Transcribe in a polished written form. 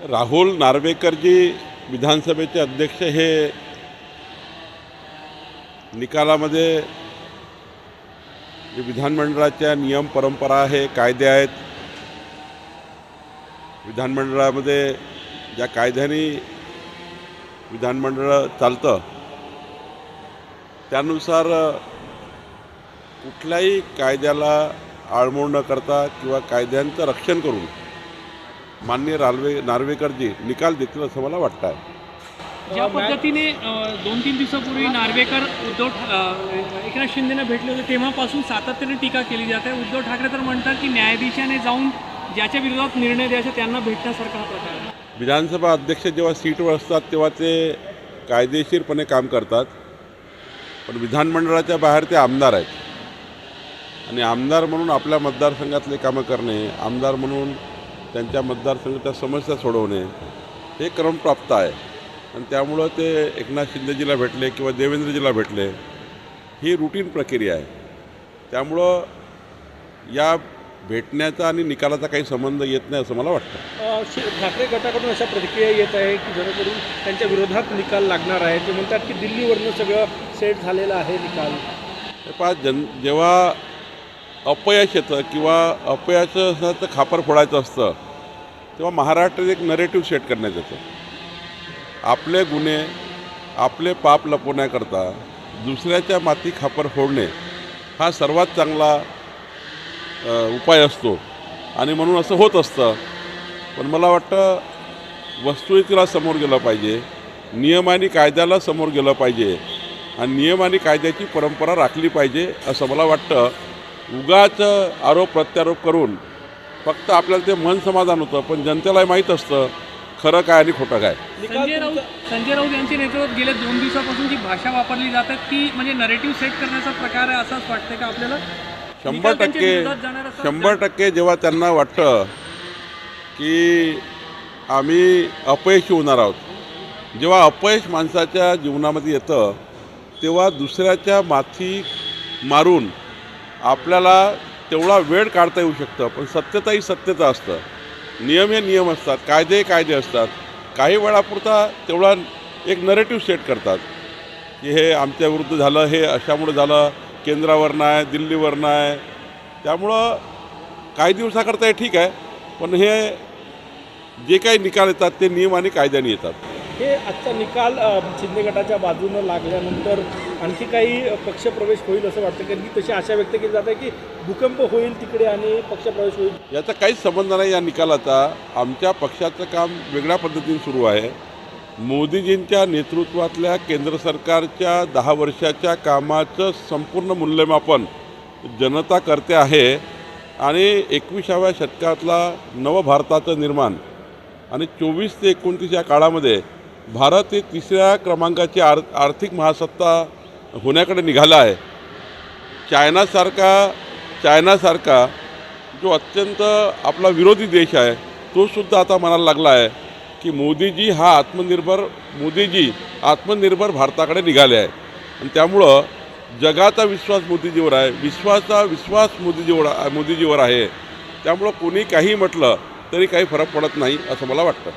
राहुल नार्वेकरजी विधानसभेचे अध्यक्ष हे निकालामध्ये जे विधानमंडळाच्या नियम परंपरा आहे, कायदे आहेत, विधानमंडळामध्ये ज्या कायद्याने विधानमंडळ चालतं त्यानुसार कुठल्याही कायद्याला आळमोड न करता किंवा कायद्यांचं रक्षण करून माननीय नार्वेकरजी निकाल देतील असं मला वाटतं आहे। ज्या पद्धतीने 2-3 दिवसापूर्वी नार्वेकर एकनाथ शिंदेना भेटले होते तेव्हापासून सातत्याने टीका केली जाते। उद्धव ठाकरे तर म्हणतात की न्यायाधीशाने जाऊन ज्याच्या विरोधात निर्णय द्यायचा त्यांना भेटण्यासारखा हा प्रकार आहे। विधानसभा अध्यक्ष जेव्हा सीटवर असतात तेव्हा ते कायदेशीरपणे काम करतात, पण विधानमंडळाच्या बाहेर ते आमदार आहेत आणि आमदार म्हणून आपल्या मतदारसंघातले कामं करणे, आमदार म्हणून त्यांच्या मतदारसंघाच्या समस्या सोडवणे हे क्रमप्राप्त आहे आणि त्यामुळं ते एकनाथ शिंदेजीला भेटले किंवा देवेंद्रजीला भेटले ही रूटीन प्रक्रिया आहे। त्यामुळं या भेटण्याचा आणि निकालाचा काही संबंध येत नाही असं मला वाटतं। ठाकरे गटाकडून अशा प्रतिक्रिया येत आहे की जेणेकरून त्यांच्या विरोधात निकाल लागणार आहे। ते म्हणतात की दिल्लीवरनं सगळं सेट झालेलं आहे निकाल। पहा, जेव्हा अपयश येतं किंवा अपयशाचं खापर फोडायचं असतं तेव्हा महाराष्ट्रात एक नरेटिव्ह सेट करण्यात येतं। आपले गुन्हे, आपले पाप लपवण्याकरता दुसऱ्याच्या माती खापर फोडणे हा सर्वात चांगला उपाय असतो आणि म्हणून असं होत असतं। पण मला वाटतं वस्तुस्थितीला समोर गेलं पाहिजे, नियम आणि कायद्याला समोर गेलं पाहिजे आणि नियम आणि कायद्याची परंपरा राखली पाहिजे असं मला वाटतं। उगाच आरोप प्रत्यारोप करून फक्त आपल्याला ते मन समाधान होतं, पण जनतेला माहीत असतं खरं काय आणि खोटं काय। संजय राऊत यांच्या नेतृत्वात गेल्या 2 दिवसापासून जी भाषा वापरली जातात ती म्हणजे नरेटिव्ह सेट करण्याचा प्रकार आहे असंच वाटतं का आपल्याला? 100% जेव्हा त्यांना वाटतं की आम्ही अपयशी होणार आहोत, जेव्हा अपयश माणसाच्या जीवनामध्ये येतं तेव्हा दुसऱ्याच्या माथी मारून आपल्याला तेवढा वेळ काढता येऊ शकतं, पण सत्यता ही सत्यता असतं, नियम हे नियम असतात, कायदे हे कायदे असतात। काही वेळापुरता तेवढा एक नरेटिव्ह सेट करतात की हे आमच्या विरुद्ध झालं, हे अशामुळे झालं, केंद्रावरनं आहे, दिल्लीवरनं आहे। त्यामुळं काही दिवसाकरता हे ठीक आहे, पण हे जे काही निकाल येतात ते नियम आणि कायद्याने येतात। हे आजचा निकाल शिंदे गटाच्या बाजूनं लागल्यानंतर आणखी काही पक्षप्रवेश होईल असं वाटतं, कारण की तशी आशा व्यक्त केली जाते की भूकंप होईल तिकडे आणि पक्षप्रवेश होईल। याचा काहीच संबंध नाही या निकालाचा। आमच्या पक्षाचं काम वेगळ्या पद्धतीने सुरू आहे। मोदीजींच्या नेतृत्वातल्या केंद्र सरकारच्या 10 वर्षाच्या कामाचं संपूर्ण मूल्यमापन जनता करते आहे आणि 21व्या शतकातला नवभारताचं निर्माण आणि 24 ते 29 या काळामध्ये भारत हे 3ऱ्या क्रमांकाची आर्थिक महासत्ता होण्याकडे निघाला आहे। चायनासारखा जो अत्यंत आपला विरोधी देश आहे तो सुद्धा आता म्हणायला लागला आहे की मोदीजी आत्मनिर्भर भारताकडे निघाले आहे आणि त्यामुळं जगाचा विश्वास मोदीजीवर आहे, विश्वास मोदीजीवर आहे। त्यामुळं कोणी काही म्हटलं तरी काही फरक पडत नाही असं मला वाटतं।